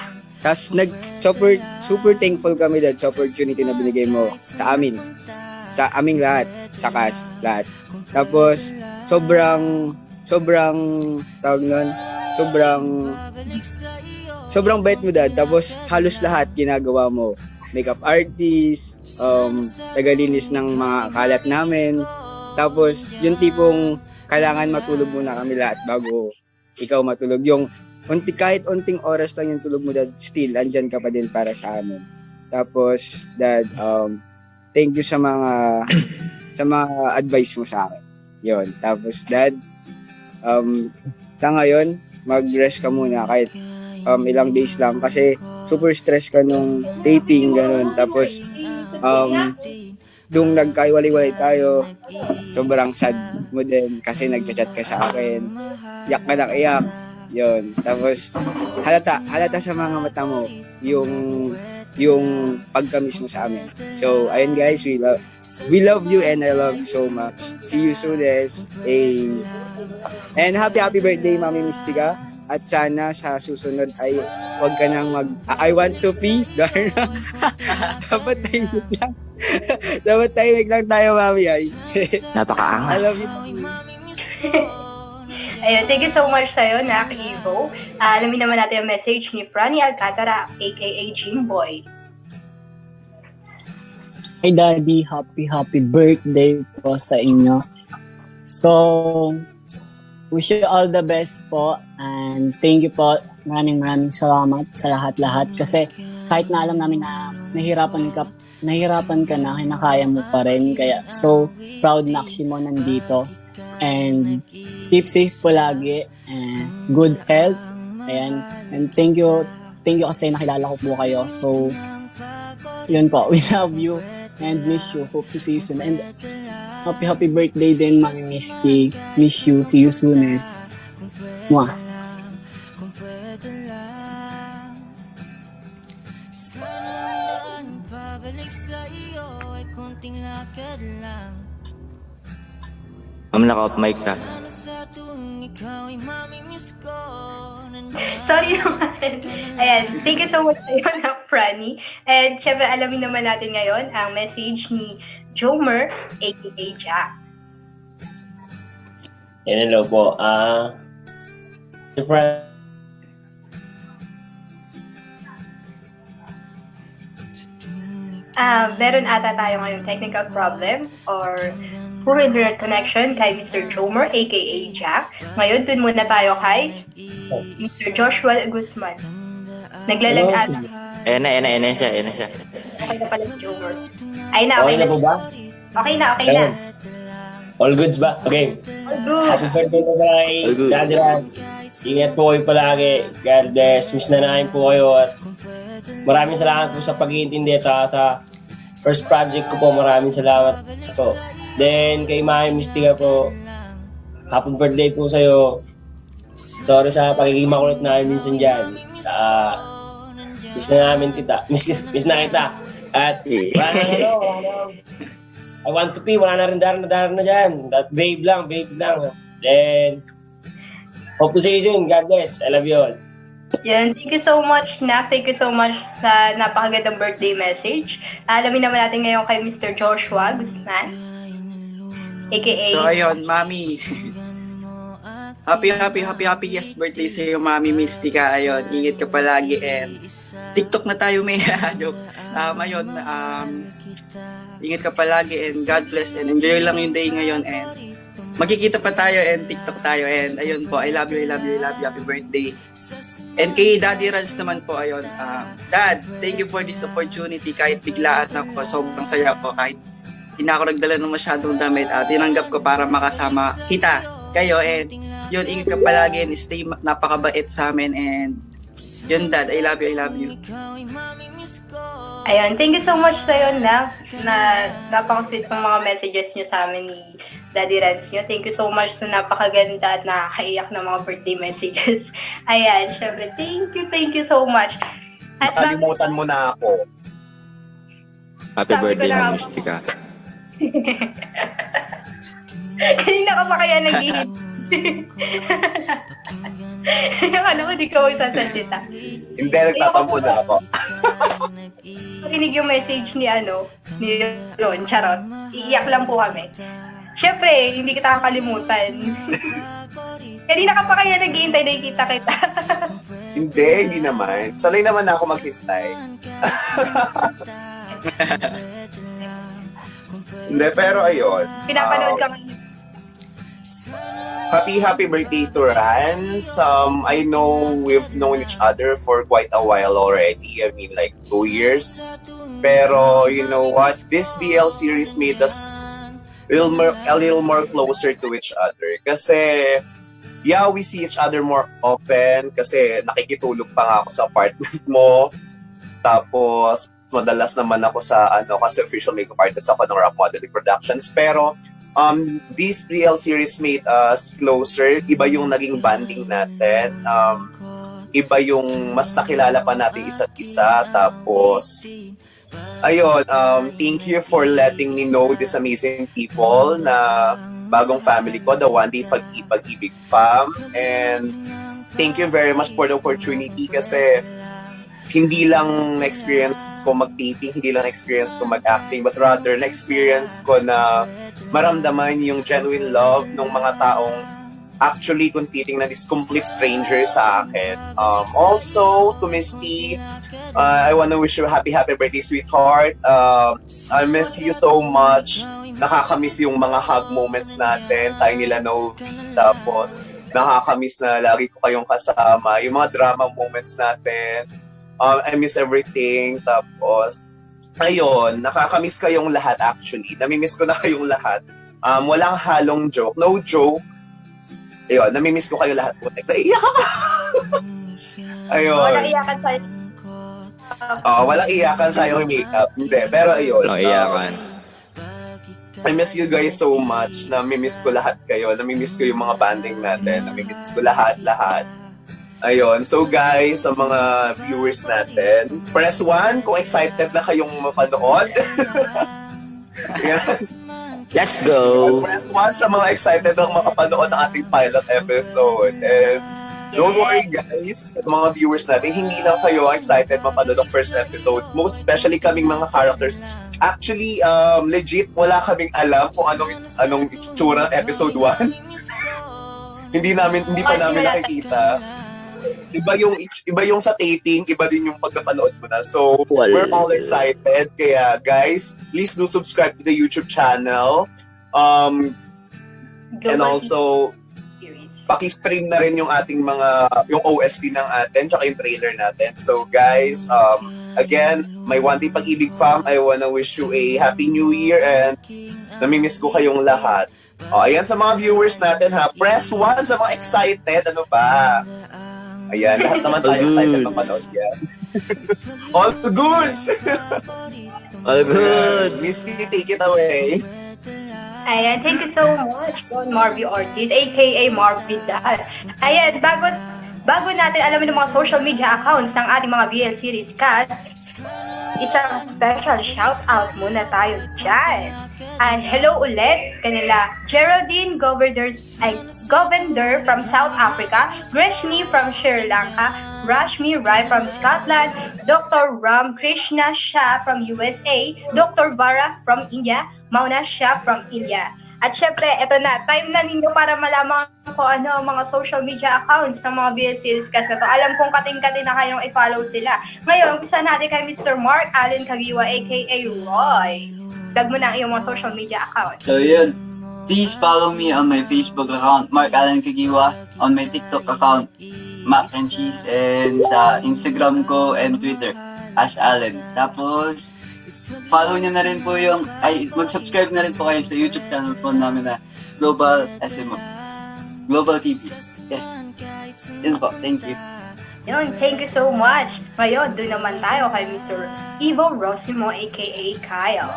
super thankful kami, Dad, sa opportunity na binigay mo sa amin. sa aming lahat, sa cast lahat. Tapos sobrang tawag nun, sobrang bait mo dad. Tapos halos lahat ginagawa mo. Makeup artist, tagalinis ng mga kalat namin. Tapos yung tipong kailangan matulog muna kami lahat bago ikaw matulog. Yung kahit unting oras lang yung tulog mo dad, still andyan ka pa din para sa amin. Tapos dad, thank you sa mga advice mo sa akin. Yon. Tapos dad, sa ngayon mag-rest ka muna kahit ilang days lang kasi super stress ka nung taping ganun. Tapos nung nagkaiwalay-walay tayo, sobrang sad mo din kasi nagchat-chat ka sa akin. Iyak ka ng iyak. Yon. Tapos halata sa mga mata mo yung pagka-miss mo sa amin. So ayun guys, we love you and I love you so much. See you soon guys. And happy birthday Mami Mystica. At sana sa susunod ay wag ka nang I want to pee. Darna. Dapat tahimik lang. Dapat tahimik lang tayo, Mami. Ay. Napakaangas. I love you. Ayun, thank you so much sa'yo, Nak Evo. Alamin naman natin yung message ni Franny Alcantara, aka Jimboy. Hi Daddy, happy birthday po sa inyo. So, wish you all the best po and thank you po. Maraming salamat sa lahat-lahat kasi kahit na alam namin na nahihirapan ka na, kinakaya mo pa rin. Kaya so proud na actually mo nandito. And keep safe po lagi and good health. Ayan. And thank you kasi nakilala ko po kayo. So, yun po. We love you and miss you. Hope to see you soon. And happy birthday din, Mami Misty. Miss you. See you soon. Mwah. Ma'am, naka-off mic ka. Sorry naman. Ayan, thank you so much sa'yo, Nak Franny. And syempre, alamin naman natin ngayon ang message ni Jomer, aka Jack. Hello po. Meron ata tayo ngayon technical problem or poor internet connection kay Mr. Jomer, aka Jack. Ngayon, dun muna tayo kay Mr. Joshua Guzman. Naglalag ata. Ayan na siya. Okay na pala si Jomer. Okay na po ba? Okay na. All goods ba? Okay. All good. Happy birthday po kay All good. Daddy Rans. Ingat po kayo palagi. God bless. Miss na namin po kayo at maraming salamat po sa pag-iintindi at saka sa first project ko po. Maraming salamat po. Then, kay Mami Mystica po, happy birthday po sa'yo. Sorry sa pagiging makulit namin minsan dyan. Miss na namin kita. Miss na kita. At wala na I want to pee. Wala na rin darna dyan. That babe lang. Then, hope to see you soon. God bless. I love you all. Yan, thank you so much, Nak. Thank you so much sa napakagandang birthday message. Alamin naman natin ngayon kay Mr. Joshua Guzman, aka... So ayun, Mami. Happy yes birthday sa iyo, Mami Mystica. Ayun, ingat ka palagi and TikTok na tayo may ayun, ingat ka palagi and God bless and enjoy lang yung day ngayon and magkikita pa tayo and TikTok tayo and ayun po, I love you, happy birthday. And kay Daddy Rans naman po, ayun, Dad, thank you for this opportunity. Kahit biglaan ako, sobrang saya ko kahit hindi na ako nagdala ng masyadong damit at tinanggap ko para makasama kita, kayo and yun, ingat ka palagi and stay napakabait sa amin and yun Dad, I love you. Ayun, thank you so much sa'yo, Nak, na napaka-sweet ng mga messages nyo sa amin ni Daddy Rans nyo. Thank you so much na napakaganda at nakakaiyak na mga birthday messages. Ayan, syempre, thank you so much. At Nakalimutan mo na ako. Happy Sabi birthday, ko na Ma'am ako. Mystica. Kanina ka pa kaya nag-hit. Akala ko di ka magsasalita. Hindi, nagtatampo na ako. Rinig yung message ni Ron, charot. Iiyak lang po kami. Siyempre, hindi kita kakalimutan. Kanina ka pa kaya nag-iintay na ikita kita. Hindi naman. Sanay naman na ako maghintay. Hindi, pero ayun. Pinapanood ka man. Happy birthday to Rans. I know we've known each other for quite a while already. I mean, like 2 years. Pero, you know what? This BL series made us a little more closer to each other. Kasi, yeah, we see each other more often. Kasi nakikitulog pa nga ako sa apartment mo. Tapos, madalas naman ako sa, kasi official makeup artist ako ng Rock Modeling Productions. Pero, this BL series made us closer. Iba yung naging banding natin. Iba yung mas nakilala pa natin isa't isa. Tapos, ayun, thank you for letting me know these amazing people na bagong family ko, the One Day Pag-ibig fam. And thank you very much for the opportunity kasi hindi lang na-experience ko mag-taping, hindi lang na-experience ko mag-acting, but rather na-experience ko na maramdaman yung genuine love ng mga taong actually kung titingnan is complete stranger sa akin. Also, to Misty, I wanna wish you a happy birthday, sweetheart. I miss you so much. Nakakamiss yung mga hug moments natin, tayo nila Novi, tapos nakakamiss na lagi ko kayong kasama, yung mga drama moments natin. I miss everything. Tapos, ayun, nakakamiss kayong lahat actually. Namimiss ko na kayong lahat. Walang halong joke. No joke. Ayun, namimiss ko kayo lahat. Naiiyak ako. Ayun. Walang iyakan sa'yo. Walang iyakan sa yung makeup. Hindi, pero ayun. Walang iyakan. I miss you guys so much. Namimiss ko lahat kayo. Namimiss ko yung mga banding natin. Namimiss ko lahat. Ayun. So guys, sa mga viewers natin, press 1 kung excited na kayong mapanood. Yan. Let's go! Press 1 sa mga excited na makapanood ng ating pilot episode. And don't worry guys, mga viewers natin, hindi lang kayo excited mapanood ng first episode. Most especially kaming mga characters. Actually, legit, wala kaming alam kung anong itsura ng episode 1. hindi pa namin nakikita. Iba yung sa taping, iba din yung pagkapanood mo na. So, we're all excited. Kaya, guys, please do subscribe to the YouTube channel. And also, paki-stream na rin yung ating yung OST ng atin, tsaka yung trailer natin. So, guys, again, my One Day Pag-ibig fam, I wanna wish you a Happy New Year and namimiss ko kayong lahat. Ayan sa mga viewers natin ha, press 1 sa mga excited. Ano ba? Ayan, lahat naman tayo excited mapanood yan. All the goods! All good! Missy, take it away. Ayan, thank you so much, Don Marvy Ortiz, aka Marvy Dad. Ayan, bago natin alamin ng mga social media accounts ng ating mga BL series cast, isang special shout-out muna tayo dyan. And hello ulit kanila Geraldine Govender from South Africa, Greshni from Sri Lanka, Rashmi Rai from Scotland, Dr. Ram Krishna Shah from USA, Dr. Vara from India, Mauna Shah from India. At syempre, eto na, time na ninyo para malaman ko mga social media accounts ng mga BL series cast na to. Alam kong kating-kating na kayong i-follow sila. Ngayon, umpisa natin kay Mr. Mark Allen Kagiwa, aka Roy. Tag mo na ang iyong mga social media account. So yun, please follow me on my Facebook account, Mark Allen Kagiwa, on my TikTok account, Mac and Cheese, and sa Instagram ko and Twitter, as Allen. Tapos, follow nyo na rin po mag-subscribe na rin po kayo sa YouTube channel po namin na Global SMO. Global TV. Yes. Yun po, thank you. Yun, thank you so much. Ngayon, doon naman tayo kay Mr. Ivo Rosimo, aka Kyle.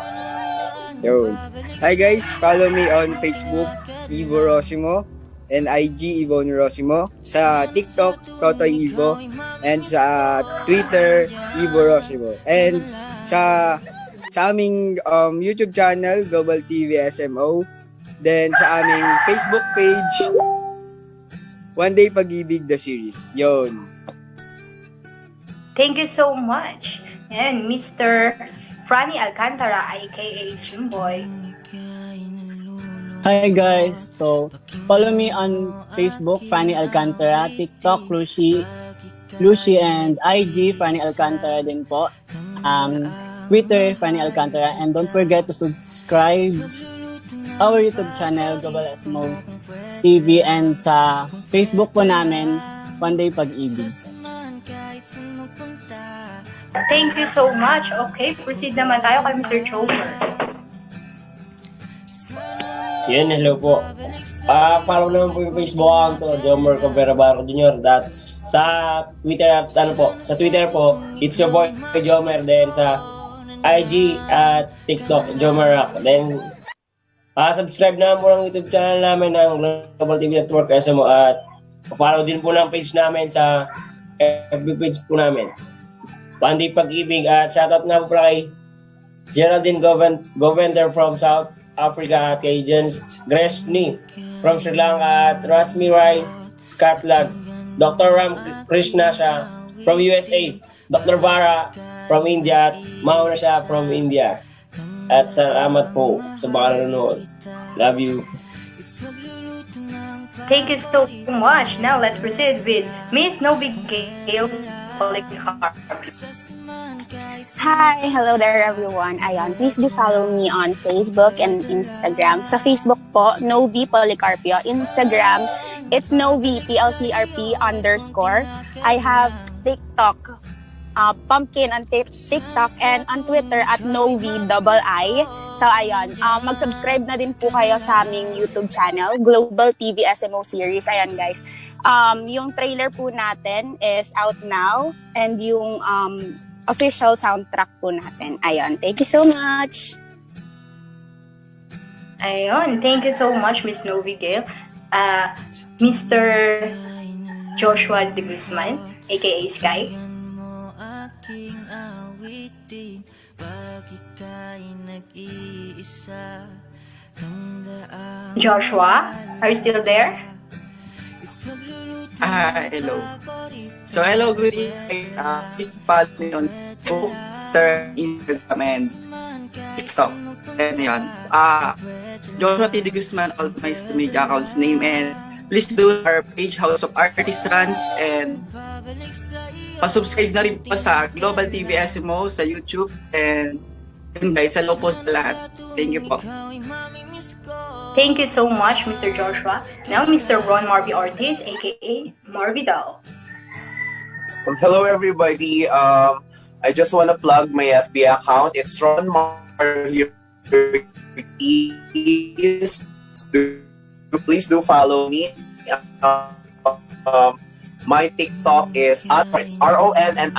Yo. Hi guys, follow me on Facebook, Ivo Rosimo, and IG, Ivon Rosimo. Sa TikTok, Totoy Ivo. And sa Twitter, Ivo Rosimo. And sa aming YouTube channel, Global TV SMO. Then sa aming Facebook page, One Day Pag-ibig the series. Yon. Thank you so much. and Mr. Franny Alcantara, aka Jimboy. Hi guys, so follow me on Facebook, Franny Alcantara, TikTok, Lucy, and IG, Franny Alcantara din po. Twitter, Franny Alcantara, and don't forget to subscribe our YouTube channel, Global SMO TV, and sa Facebook po namin, One Day Pag-ibig. Thank you so much. Okay, proceed naman tayo kay Mr. Chomer. Yan, hello po. Follow naman po yung Facebook account ko, Jomer Cabrera Barro Jr. That's sa Twitter at sa Twitter po, it's your boy Jomer. Then sa IG at TikTok, Jomer Rock. Then subscribe naman po ng YouTube channel namin ng Global TV Network SMO at follow din po ng page namin sa FB page po namin. One Day Pag-ibig at shoutout nga po kay Geraldine Govender from South Africa at kay Jens Gresny from Sri Lanka at Rasmi Rai, Scotland, Dr. Ram Krishna siya from USA, Dr. Vara from India at Mauna siya from India. At salamat po sa mga nanonood. Love you. Thank you so much. Now let's proceed with Miss Novi Gale Policarp. Hi, hello there everyone. Ayan, please do follow me on Facebook and Instagram. Sa Facebook po, Novi Policarpio. Instagram, it's Novi PLCRP_. I have TikTok, Pumpkin on TikTok, and on Twitter at Novi_. So ayun, mag-subscribe na din po kayo sa aming YouTube channel, Global TV SMO Series. Ayan guys. Yung trailer po natin is out now, and yung official soundtrack po natin. Ayun, thank you so much. Ayun, thank you so much, Miss Novi Gale. Mr. Joshua De Guzman, aka Sky. Joshua, are you still there? Hello. So, hello, good evening. Please follow me on Twitter, Instagram, and TikTok. And yun. Joshua T. De Guzman, all my social media accounts name, and please do our page, House of Artisans, and pa-subscribe na rin po sa Global TV SMO sa YouTube, and yun guys, hello po sa lahat. Thank you po. Thank you so much, Mr. Joshua. Now, Mr. Ron Marby Ortiz, aka Marvidal. Hello everybody. I just want to plug my FB account. It's Ron Marby Ortiz. Please do follow me. My TikTok is it's RONNIFIED_.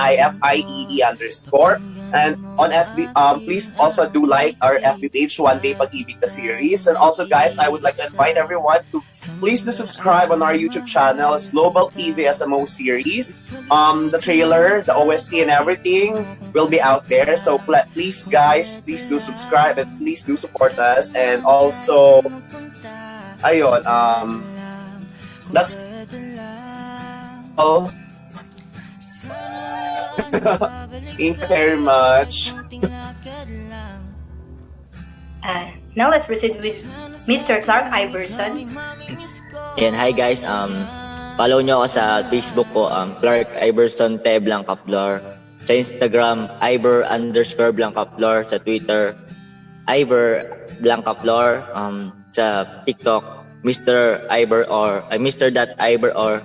And on FB, please also do like our FB page, One Day Pag-ibig the series. And also, guys, I would like to invite everyone to please do subscribe on our YouTube channel. It's Global TV SMO series. The trailer, the OST, and everything will be out there. So please, guys, please do subscribe and please do support us. And also, ayun, that's all. Thank you very much. Now let's proceed with Mr. Clark Iverson. Yan, hi guys. Follow nyo ako sa Facebook ko, Clark Iverson T. Blancaflor. Sa Instagram, Ivor_Blancaflor. Sa Twitter, Ivor Blancaflor. Sa TikTok, Mr. Ivor or Mr.Ivor or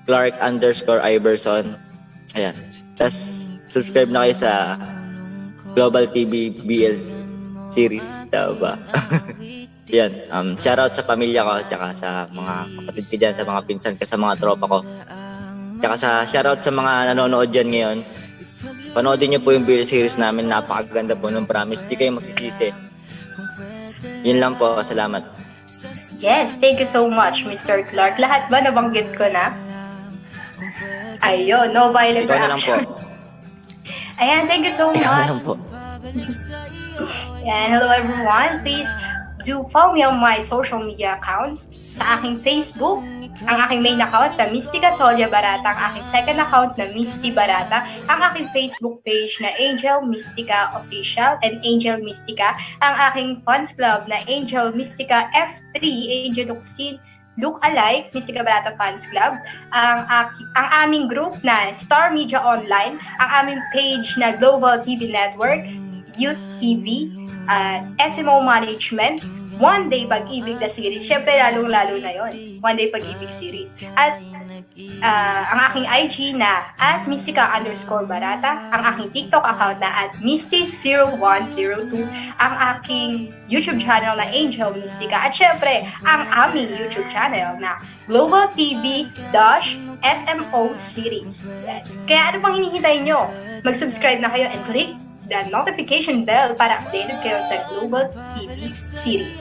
Clark_Iverson. Ayan. Tapos, subscribe na kayo sa Global TV BL series. Tama ba? Yan. Shoutout sa pamilya ko, tsaka sa mga kapatid ko dyan, sa mga pinsan ko, sa mga tropa ko. Tsaka shoutout sa mga nanonood dyan ngayon. Panoodin nyo po yung BL series namin. Napakaganda po nung promise. Di kayo magsisisi. Yun lang po. Salamat. Yes, thank you so much, Mr. Clark. Lahat ba nabanggit ko na? Ayun, no violent Ikaw na lang po. Ayan, thank you so much. Ikaw na lang po. And hello everyone. Please do follow me on my social media accounts. Sa aking Facebook, ang aking main account na Mystica Solia Barata, ang aking second account na Misty Barata, ang aking Facebook page na Angel Mystica Official and Angel Mystica, ang aking fans club na Angel Mystica F3, Angel Look Alike, Mystica Barata Fans Club, ang aming group na Star Media Online, ang aming page na Global TV Network, Youth TV, SMO Management, One Day Pag-ibig na series. Siyempre, lalong-lalo na yon, One Day Pag-ibig series. At ang aking IG na @Mystica_Barata, ang aking TikTok account na @Misty0102, ang aking YouTube channel na Angel Mystica, at syempre, ang aming YouTube channel na Global TV-SMO Series. Kaya ano pang hinihintay nyo? Mag-subscribe na kayo and click the notification bell para updated kayo sa Global TV series.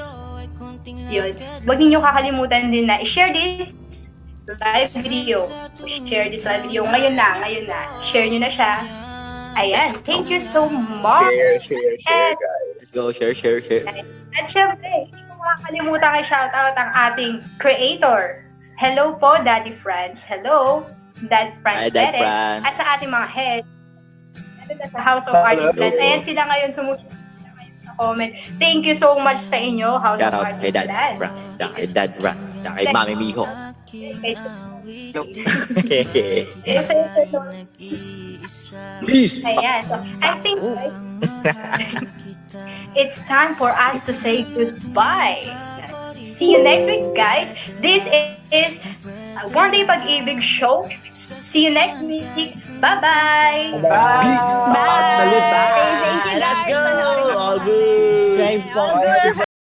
Yun. Huwag ninyong kakalimutan din na i-share this live video. Share this live video. Ngayon na. Share nyo na siya. Ayan. Thank you so much. Share, guys. Let's go, share. At syempre, hindi ko makakalimutan shoutout ang ating creator. Hello po, Daddy Franz. Hello, Dad Franz. Hi, Dad Perez. Franz. At sa ating mga head, sa House of Artists. Ayan sila ngayon sumusunod sa comment. Thank you so much sa inyo, House Shout of out kay Artists. Dad Franz, kay Dad Franz, kay Mami Miho. Peace! Ayan. So, I think, guys, it's time for us to say goodbye. See you next week, guys. This is One Day Pag-ibig show. See you next week. Bye-bye! Bye! Salute! Thank you guys. Let's go! Panoorin All good! Subscribe po.